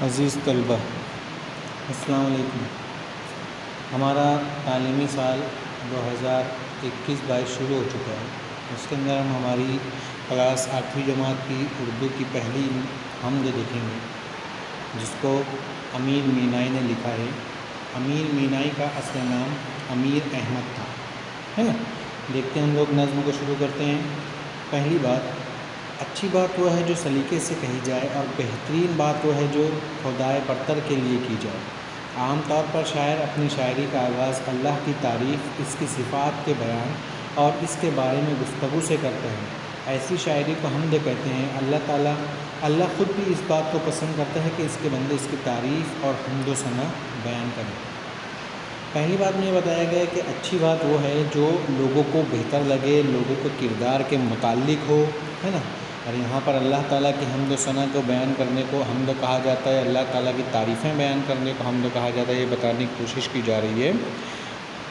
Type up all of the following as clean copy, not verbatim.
عزیز طلبہ، السلام علیکم۔ ہمارا تعلیمی سال 2021-22 شروع ہو چکا ہے۔ اس کے اندر ہم ہماری کلاس 8ویں جماعت کی اردو کی پہلی حمد دیکھیں گے، جس کو امیر مینائی نے لکھا ہے۔ امیر مینائی کا اصل نام امیر احمد تھا، ہے نا۔ دیکھتے ہیں ہم لوگ نظم کو شروع کرتے ہیں۔ پہلی بات، اچھی بات وہ ہے جو سلیقے سے کہی جائے، اور بہترین بات وہ ہے جو خدائے برتر کے لیے کی جائے۔ عام طور پر شاعر اپنی شاعری کا آغاز اللہ کی تعریف، اس کی صفات کے بیان اور اس کے بارے میں گفتگو سے کرتے ہیں۔ ایسی شاعری کو حمد کہتے ہیں۔ اللہ خود بھی اس بات کو پسند کرتا ہے کہ اس کے بندے اس کی تعریف اور حمد و ثنا بیان کریں۔ پہلی بات میں یہ بتایا گیا ہے کہ اچھی بات وہ ہے جو لوگوں کو بہتر لگے، لوگوں کو کردار کے متعلق ہو، ہے نا۔ اور یہاں پر اللہ تعالیٰ کی حمد و ثنا کو بیان کرنے کو حمد کہا جاتا ہے، اللہ تعالیٰ کی تعریفیں بیان کرنے کو حمد کہا جاتا ہے، یہ بتانے کی کوشش کی جا رہی ہے۔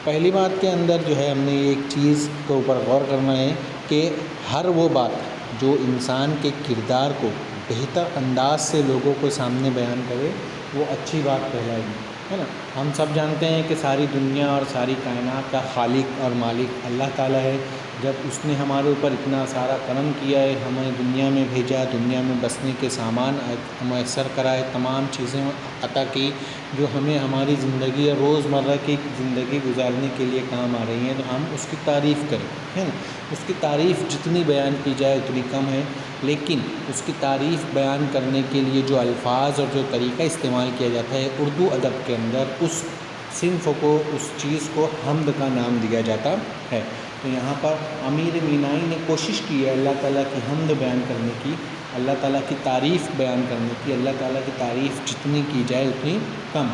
پہلی بات کے اندر جو ہے ہم نے ایک چیز کے اوپر غور کرنا ہے کہ ہر وہ بات جو انسان کے کردار کو بہتر انداز سے لوگوں کو سامنے بیان کرے وہ اچھی بات کہلائے گی، ہے نا۔ ہم سب جانتے ہیں کہ ساری دنیا اور ساری کائنات کا خالق اور مالک اللہ تعالیٰ ہے۔ جب اس نے ہمارے اوپر اتنا سارا کرم کیا ہے، ہمیں دنیا میں بھیجا، دنیا میں بسنے کے سامان میسر کرائے، تمام چیزیں عطا کی جو ہمیں ہماری زندگی اور روزمرہ کی زندگی گزارنے کے لیے کام آ رہی ہیں، تو ہم اس کی تعریف کریں، ہے نا۔ اس کی تعریف جتنی بیان کی جائے اتنی کم ہے، لیکن اس کی تعریف بیان کرنے کے لیے جو الفاظ اور جو طریقہ استعمال کیا جاتا ہے اردو ادب کے اندر، اس صنف کو، اس چیز کو حمد کا نام دیا جاتا ہے۔ تو یہاں پر امیر مینائی نے کوشش کی ہے اللہ تعالیٰ کی حمد بیان کرنے کی، اللہ تعالیٰ کی تعریف بیان کرنے کی۔ اللہ تعالیٰ کی تعریف جتنی کی جائے اتنی کم۔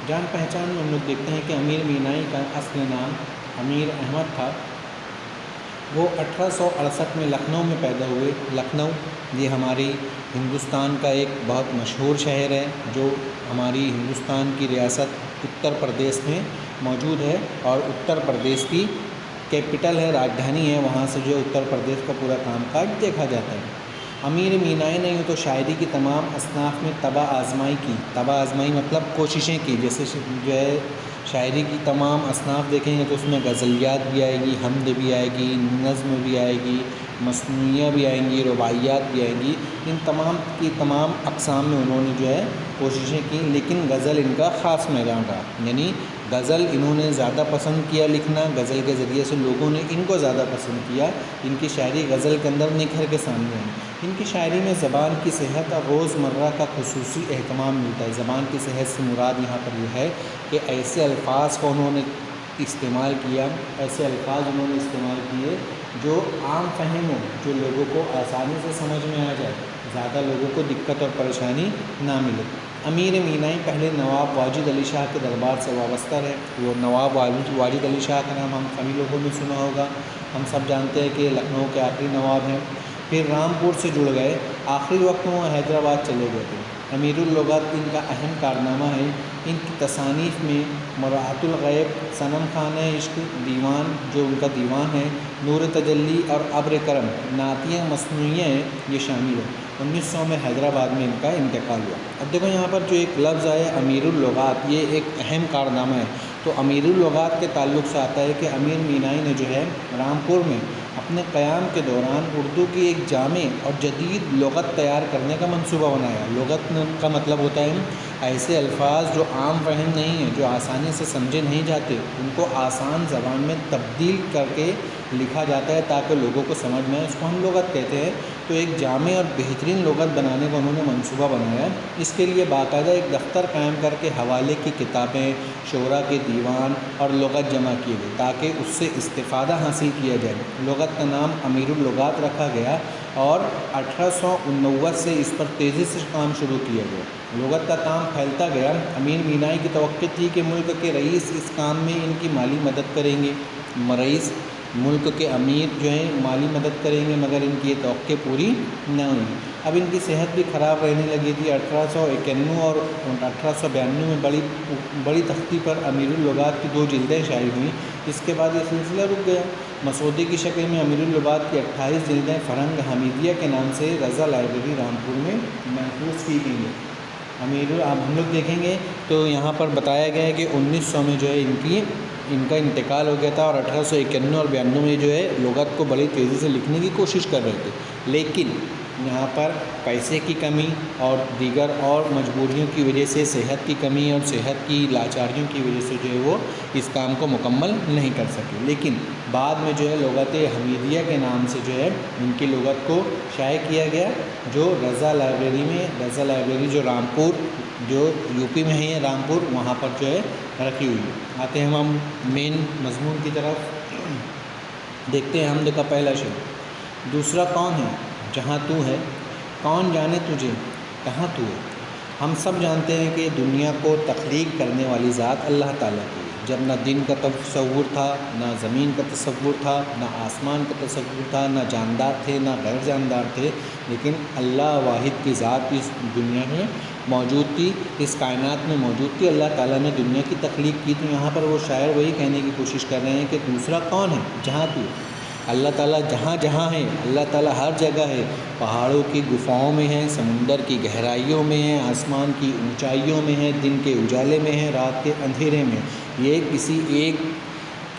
جان پہچان میں ہم لوگ دیکھتے ہیں کہ امیر مینائی کا اصل نام امیر احمد تھا۔ وہ 1868 میں لکھنؤ میں پیدا ہوئے۔ لکھنؤ یہ ہماری ہندوستان کا ایک بہت مشہور شہر ہے جو ہماری ہندوستان کی ریاست اتر پردیش میں موجود ہے، اور اتر پردیش کی کیپٹل ہے، راجدھانی ہے۔ وہاں سے جو اتر پردیش کا پورا کام کاج دیکھا جاتا ہے۔ امیر مینائی نے یوں تو شاعری کی تمام اصناف میں طبع آزمائی کی۔ طبع آزمائی مطلب کوششیں کی، جیسے جو ہے شاعری کی تمام اصناف دیکھیں گے تو اس میں غزلیات بھی آئے گی، حمد بھی آئے گی، نظم بھی آئے گی، مثنویاں بھی آئیں گی، رباعیات بھی آئیں گی۔ ان تمام کی تمام اقسام میں انہوں نے جو ہے کوششیں کی، لیکن غزل ان کا خاص میدان رہا۔ یعنی غزل انہوں نے زیادہ پسند کیا لکھنا، غزل کے ذریعے سے لوگوں نے ان کو زیادہ پسند کیا۔ ان کی شاعری غزل کے اندر نکھر کے سامنے ہے۔ ان کی شاعری میں زبان کی صحت اور روزمرہ کا خصوصی اہتمام ملتا ہے۔ زبان کی صحت سے مراد یہاں پر یہ ہے کہ ایسے الفاظ کو انہوں نے استعمال کیا، ایسے الفاظ انہوں نے استعمال کیے جو عام فہم ہو، جو لوگوں کو آسانی سے سمجھ میں آ جائے، زیادہ لوگوں کو دقت اور پریشانی نہ ملے۔ امیر مینائی پہلے نواب واجد علی شاہ کے دربار سے وابستہ رہے۔ وہ نواب واجد علی شاہ کا نام ہم سبھی لوگوں نے سنا ہوگا۔ ہم سب جانتے ہیں کہ لکھنؤ کے آخری نواب ہیں۔ پھر رامپور سے جڑ گئے، آخری وقت میں وہ حیدرآباد چلے گئے تھے۔ امیر اللغات ان کا اہم کارنامہ ہے۔ ان کی تصانیف میں مراعات الغیب، صنم خانہ عشق، دیوان جو ان کا دیوان ہے، نور تجلی اور ابر کرم، نعتیاں مثنویاں ہیں، یہ شامل ہیں۔ 1900 میں حیدرآباد میں ان کا انتقال ہوا۔ اب دیکھو یہاں پر جو ایک لفظ آیا امیر اللغات، یہ ایک اہم کارنامہ ہے۔ تو امیر اللغات کے تعلق سے آتا ہے کہ امیر مینائی نے جو ہے رامپور میں اپنے قیام کے دوران اردو کی ایک جامع اور جدید لغت تیار کرنے کا منصوبہ بنایا۔ لغت کا مطلب ہوتا ہے ایسے الفاظ جو عام فہم نہیں ہیں، جو آسانی سے سمجھے نہیں جاتے، ان کو آسان زبان میں تبدیل کر کے لکھا جاتا ہے تاکہ لوگوں کو سمجھ میں آئے، اس کو ہم لغت کہتے ہیں۔ تو ایک جامع اور بہترین لغت بنانے کا انہوں نے منصوبہ بنایا۔ اس کے لیے باقاعدہ ایک دفتر قائم کر کے حوالے کی کتابیں، شعراء کے دیوان اور لغت جمع کیے گئے تاکہ اس سے استفادہ حاصل کیا جائے۔ لغت کا نام امیر اللغات رکھا گیا اور 1889 سے اس پر تیزی سے کام شروع کیا گیا۔ لغت کا کام پھیلتا گیا۔ امیر مینائی کی توقع تھی کہ ملک کے رئیس اس کام میں ان کی مالی مدد کریں گے۔ رئیس ملک کے امیر جو ہیں مالی مدد کریں گے، مگر ان کی یہ توقع پوری نہ ہوئی۔ اب ان کی صحت بھی خراب رہنے لگی تھی۔ 1891 اور 1892 میں بڑی تختی پر امیر اللغات کی 2 جلدیں شائع ہوئیں۔ اس کے بعد یہ سلسلہ رک گیا۔ مسودے کی شکل میں امیر اللغات کی 28 جلدیں فرنگ حمیدیہ کے نام سے رضا لائبریری رامپور میں محفوظ کی گئی ہیں۔ اب ہم لوگ دیکھیں گے تو یہاں پر بتایا گیا ہے کہ 1900 میں جو ہے ان کا انتقال ہو گیا تھا، اور 1891 اور 92 میں جو ہے لغت کو بڑی تیزی سے لکھنے کی کوشش کر رہے تھے، لیکن یہاں پر پیسے کی کمی اور دیگر اور مجبوریوں کی وجہ سے، صحت کی کمی اور صحت کی لاچاریوں کی وجہ سے جو ہے وہ اس کام کو مکمل نہیں کر سکے۔ لیکن بعد میں جو ہے لغت حمیدیہ کے نام سے جو ہے ان کی لغت کو شائع کیا گیا، جو رضا لائبریری جو رامپور، جو یو پی میں ہے یہ رامپور، وہاں پر جو ہے رکھی ہوئی ہے۔ آتے ہیں ہم مین مضمون کی طرف، دیکھتے ہیں حمد کا پہلا شعر۔ دوسرا کون ہے جہاں تو ہے، کون جانے تجھے کہاں تو ہے۔ ہم سب جانتے ہیں کہ دنیا کو تخلیق کرنے والی ذات اللہ تعالیٰ کی ہے۔ جب نہ دن کا تصور تھا، نہ زمین کا تصور تھا، نہ آسمان کا تصور تھا، نہ جاندار تھے نہ غیر جاندار تھے، لیکن اللہ واحد کی ذات اس دنیا میں موجود تھی، اس کائنات میں موجود تھی۔ اللہ تعالیٰ نے دنیا کی تخلیق کی۔ تو یہاں پر وہ شاعر وہی کہنے کی کوشش کر رہے ہیں کہ دوسرا کون ہے جہاں تو ہے۔ اللہ تعالیٰ جہاں جہاں ہے، اللہ تعالیٰ ہر جگہ ہے، پہاڑوں کی گفاؤں میں ہے، سمندر کی گہرائیوں میں ہے، آسمان کی اونچائیوں میں ہے، دن کے اجالے میں ہے، رات کے اندھیرے میں۔ یہ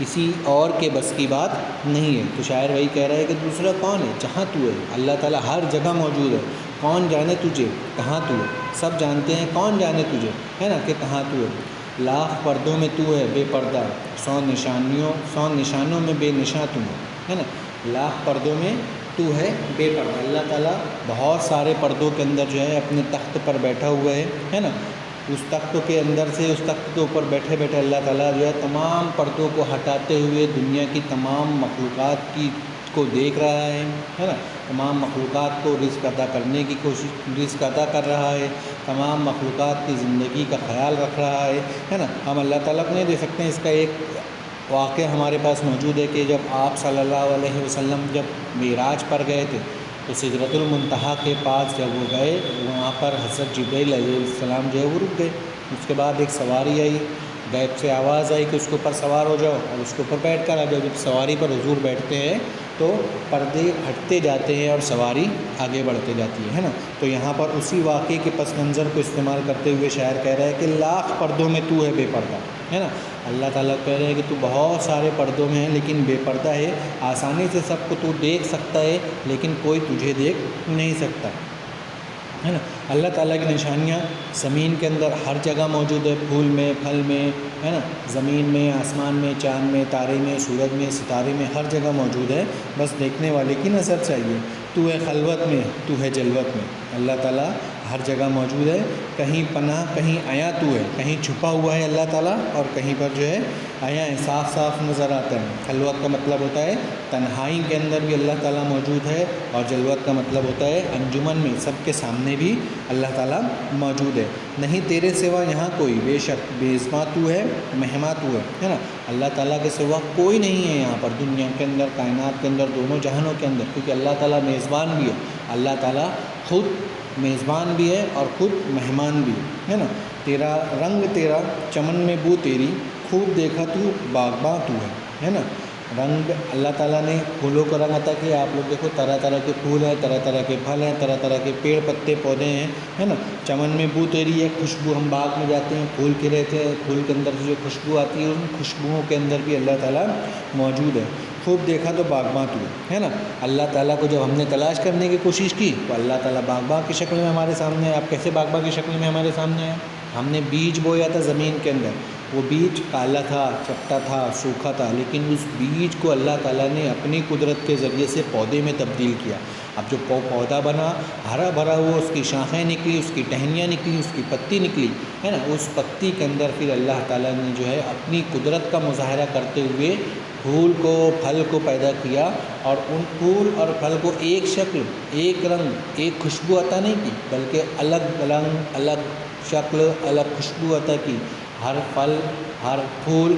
کسی اور کے بس کی بات نہیں ہے۔ تو شاعر وہی کہہ رہا ہے کہ دوسرا کون ہے جہاں تو ہے۔ اللہ تعالیٰ ہر جگہ موجود ہے۔ کون جانے تجھے کہاں تو ہے۔ سب جانتے ہیں کون جانے تجھے، ہے نا، کہ کہاں تو ہے۔ لاکھ پردوں میں تو ہے بے پردہ، 100 نشانوں میں بے نشاں تم ہے نا۔ لاکھ پردوں میں تو ہے بے پردہ۔ اللہ تعالیٰ بہت سارے پردوں کے اندر جو ہے اپنے تخت پر بیٹھا ہوا ہے نا۔ اس تخت کے اندر سے، اس تخت کے اوپر بیٹھے بیٹھے اللہ تعالیٰ جو ہے تمام پردوں کو ہٹاتے ہوئے دنیا کی تمام مخلوقات کو دیکھ رہا ہے نا۔ تمام مخلوقات کو رزق عطا کرنے کی رزق عطا کر رہا ہے، تمام مخلوقات کی زندگی کا خیال رکھ رہا ہے نا۔ ہم اللہ تعالیٰ کو نہیں دیکھ سکتے ہیں۔ اس کا ایک واقعہ ہمارے پاس موجود ہے کہ جب آپ صلی اللہ علیہ وسلم جب معراج پر گئے تھے تو سدرۃ المنتہا کے پاس جب وہ گئے، وہاں پر حضرت جبرائیل علیہ السلام جو ہے وہ رک گئے۔ اس کے بعد ایک سواری آئی، غیب سے آواز آئی کہ اس کے اوپر سوار ہو جاؤ اور اس کے اوپر بیٹھ کر آ جاؤ۔ جب سواری پر حضور بیٹھتے ہیں تو پردے ہٹتے جاتے ہیں اور سواری آگے بڑھتے جاتی ہے نا۔ تو یہاں پر اسی واقعے کے پس منظر کو استعمال کرتے ہوئے شاعر کہہ رہا ہے کہ لاکھ پردوں میں تو ہے بے پردہ، ہے نا۔ اللہ تعالیٰ کہہ رہے ہیں کہ تو بہت سارے پردوں میں ہے لیکن بے پردہ ہے، آسانی سے سب کو تو دیکھ سکتا ہے لیکن کوئی تجھے دیکھ نہیں سکتا، ہے نا۔ اللہ تعالیٰ کی نشانیاں زمین کے اندر ہر جگہ موجود ہے، پھول میں، پھل میں، ہے نا، زمین میں، آسمان میں، چاند میں، تارے میں، سورج میں، ستارے میں، ہر جگہ موجود ہے، بس دیکھنے والے کی نظر چاہیے۔ تو ہے خلوت میں، تو ہے جلوت میں، اللہ تعالیٰ ہر جگہ موجود ہے۔ کہیں پناہ کہیں عیاں تو ہے، کہیں چھپا ہوا ہے اللہ تعالیٰ اور کہیں پر جو ہے عیاں صاف صاف نظر آتا ہے۔ خلوت کا مطلب ہوتا ہے تنہائی کے اندر بھی اللہ تعالیٰ موجود ہے، اور جلوت کا مطلب ہوتا ہے انجمن میں سب کے سامنے بھی اللہ تعالیٰ موجود ہے۔ نہیں تیرے سوا یہاں کوئی، بے شک میزباں تو ہے، مہماں تو ہے نا۔ اللہ تعالیٰ کے سوا کوئی نہیں ہے یہاں پر، دنیا کے اندر، کائنات کے اندر، دونوں جہانوں کے اندر، کیونکہ اللہ تعالیٰ میزبان بھی ہے۔ اللہ تعالیٰ خود میزبان بھی ہے اور خود مہمان بھی ہے نا۔ تیرا رنگ تیرا چمن میں بو تیری، خوب دیکھا تو باغباں تو ہے نا۔ رنگ اللہ تعالیٰ نے پھولوں کا رنگ عطا کیا۔ آپ لوگ دیکھو طرح طرح کے پھول ہیں، طرح طرح کے پھل ہیں، طرح طرح کے پیڑ پتے پودے ہیں، ہے نا۔ چمن میں بو تیری ہے، خوشبو، ہم باغ میں جاتے ہیں، پھول کے رہتے ہیں، پھول کے اندر سے جو خوشبو آتی ہے ان خوشبوؤں کے اندر بھی اللہ تعالیٰ موجود ہے۔ خوب دیکھا تو باغباں تو ہے نا۔ اللہ تعالیٰ کو جب ہم نے تلاش کرنے کی کوشش کی تو اللہ تعالیٰ باغباں کی شکل میں ہمارے سامنے ہے۔ آپ کیسے باغباں کی شکل میں ہمارے سامنے ہیں؟ ہم نے بیج بویا تھا زمین کے اندر، وہ بیج کالا تھا، چپٹا تھا، سوکھا تھا، لیکن اس بیج کو اللہ تعالیٰ نے اپنی قدرت کے ذریعے سے پودے میں تبدیل کیا۔ اب جو پودا بنا، ہرا بھرا ہوا، اس کی شاخیں نکلی، اس کی ٹہنیاں نکلی، اس کی پتی نکلی، ہے نا۔ اس پتی کے اندر پھر اللہ تعالیٰ نے جو ہے اپنی قدرت کا مظاہرہ کرتے ہوئے پھول کو، پھل کو پیدا کیا، اور ان پھول اور پھل کو ایک شکل، ایک رنگ، ایک خوشبو عطا نہیں کی، بلکہ الگ رنگ، الگ شکل، الگ خوشبو عطا کی۔ ہر پھل، ہر پھول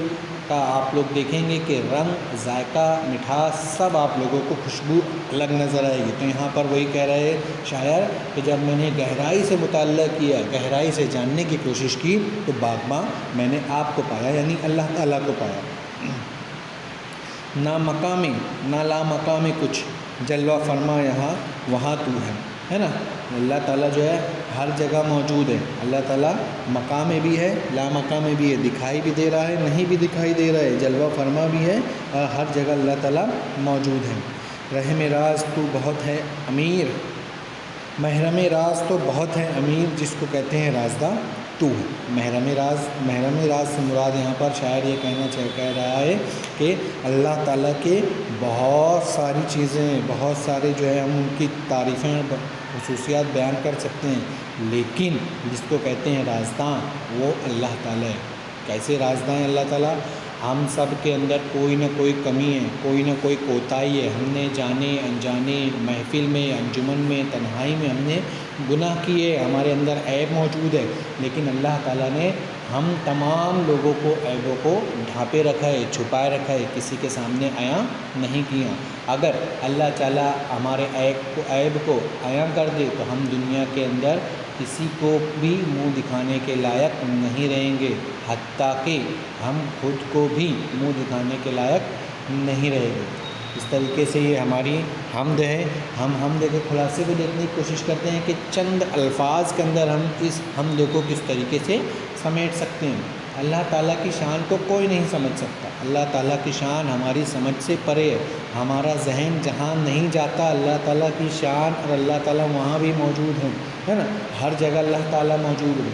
کا آپ لوگ دیکھیں گے کہ رنگ، ذائقہ، مٹھاس، سب آپ لوگوں کو خوشبو الگ نظر آئے گی۔ تو یہاں پر وہی کہہ رہے شاعر کہ جب میں نے گہرائی سے مطالعہ کیا، گہرائی سے جاننے کی کوشش کی تو باغباں میں نے آپ کو پایا، یعنی اللہ تعالیٰ کو پایا۔ نہ مقامی نہ لا مقامی کچھ، جلوہ فرما یہاں وہاں تو ہے نا۔ اللہ تعالیٰ جو ہے ہر جگہ موجود ہے۔ اللہ تعالیٰ مقام میں بھی ہے، لا مقام میں بھی ہے، دکھائی بھی دے رہا ہے، نہیں بھی دکھائی دے رہا ہے، جلوہ فرما بھی ہے، اور ہر جگہ اللہ تعالیٰ موجود ہے۔ رحم راز تو بہت ہے امیر، محرم راز تو بہت ہے امیر، جس کو کہتے ہیں رازداں تو ہے۔ محرم راز سے مراد یہاں پر شاعر یہ کہہ رہا ہے کہ اللہ تعالیٰ کے بہت ساری چیزیں، بہت سارے جو ہے ہم ان کی تعریفیں، خصوصیات بیان کر سکتے ہیں، لیکن جس کو کہتے ہیں رازداں وہ اللہ تعالیٰ ہے۔ کیسے رازداں ہیں اللہ تعالیٰ؟ ہم سب کے اندر کوئی نہ کوئی کمی ہے، کوئی نہ کوئی کوتاہی ہے، ہم نے جانے انجانے، محفل میں، انجمن میں، تنہائی میں ہم نے گناہ کیے، ہمارے اندر عیب موجود ہے، لیکن اللہ تعالیٰ نے ہم تمام لوگوں کو عیبوں کو ڈھانپے رکھا ہے، چھپائے رکھا ہے، کسی کے سامنے عیاں نہیں کیا۔ اگر اللہ تعالیٰ ہمارے عیب کو عیاں کر دے تو ہم دنیا کے اندر کسی کو بھی منہ دکھانے کے لائق نہیں رہیں گے، حتیٰ کہ ہم خود کو بھی منہ دکھانے کے لائق نہیں رہیں گے۔ اس طریقے سے یہ ہماری حمد ہے۔ ہم حمد کے خلاصے کو دیکھنے کی کوشش کرتے ہیں کہ چند الفاظ کے اندر ہم اس حمد کو کس طریقے سے سمیٹ سکتے ہیں۔ اللہ تعالیٰ کی شان کو کوئی نہیں سمجھ سکتا، اللہ تعالیٰ کی شان ہماری سمجھ سے پرے ہے، ہمارا ذہن جہاں نہیں جاتا اللہ تعالیٰ کی شان، اور اللہ تعالیٰ وہاں بھی موجود ہے نا، ہر جگہ اللہ تعالیٰ موجود ہے۔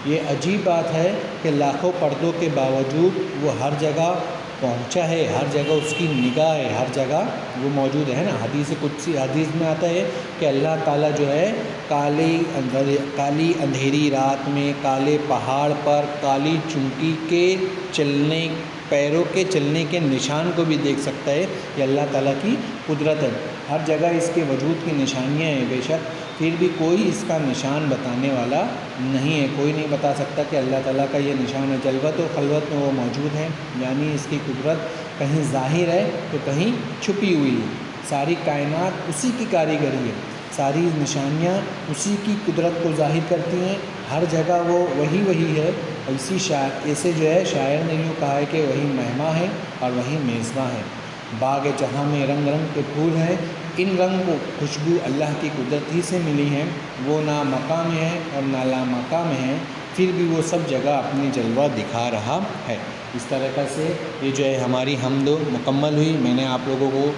یہ عجیب بات ہے کہ لاکھوں پردوں کے باوجود وہ ہر جگہ پہنچا ہے، ہر جگہ اس کی نگاہ ہے، ہر جگہ وہ موجود ہے نا۔ حدیث قدسی، حدیث میں آتا ہے کہ اللہ تعالیٰ جو ہے کالی اندھیری رات میں کالے پہاڑ پر کالی چونٹی کے چلنے، پیروں کے چلنے کے نشان کو بھی دیکھ سکتا ہے۔ یہ اللہ تعالیٰ کی قدرت ہے، ہر جگہ اس کے وجود کی نشانیاں ہیں بے شک، پھر بھی کوئی اس کا نشان بتانے والا نہیں ہے، کوئی نہیں بتا سکتا کہ اللہ تعالیٰ کا یہ نشان ہے۔ جلوت و خلوت میں وہ موجود ہے، یعنی اس کی قدرت کہیں ظاہر ہے تو کہیں چھپی ہوئی ہے، ساری کائنات اسی کی کاریگری ہے، ساری نشانیاں اسی کی قدرت کو ظاہر کرتی ہیں، ہر جگہ وہ وہی ہے۔ ایسے جو ہے شاعر نے یوں کہا ہے کہ وہی مہماں ہے اور وہی میزباں ہے۔ باغ جہاں میں رنگ رنگ کے پھول ہیں، ان رنگ کو خوشبو اللہ کی قدرت ہی سے ملی ہیں، وہ نہ مقام ہے اور نہ لا مقام ہے، پھر بھی وہ سب جگہ اپنی جلوہ دکھا رہا ہے۔ اس طریقے سے یہ جو ہے ہماری حمد مکمل ہوئی۔ میں نے آپ لوگوں کو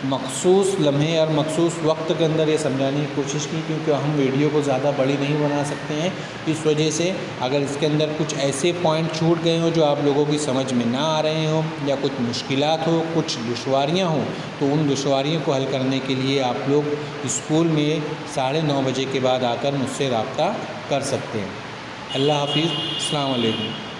مخصوص لمحے اور مخصوص وقت کے اندر یہ سمجھانے کی کوشش کی، کیونکہ ہم ویڈیو کو زیادہ بڑی نہیں بنا سکتے ہیں، اس وجہ سے اگر اس کے اندر کچھ ایسے پوائنٹ چھوٹ گئے ہوں جو آپ لوگوں کی سمجھ میں نہ آ رہے ہوں، یا کچھ مشکلات ہو، کچھ دشواریاں ہوں، تو ان دشواریوں کو حل کرنے کے لیے آپ لوگ اسکول میں 9:30 بجے کے بعد آ کر مجھ سے رابطہ کر سکتے ہیں۔ اللہ حافظ، السلام علیکم۔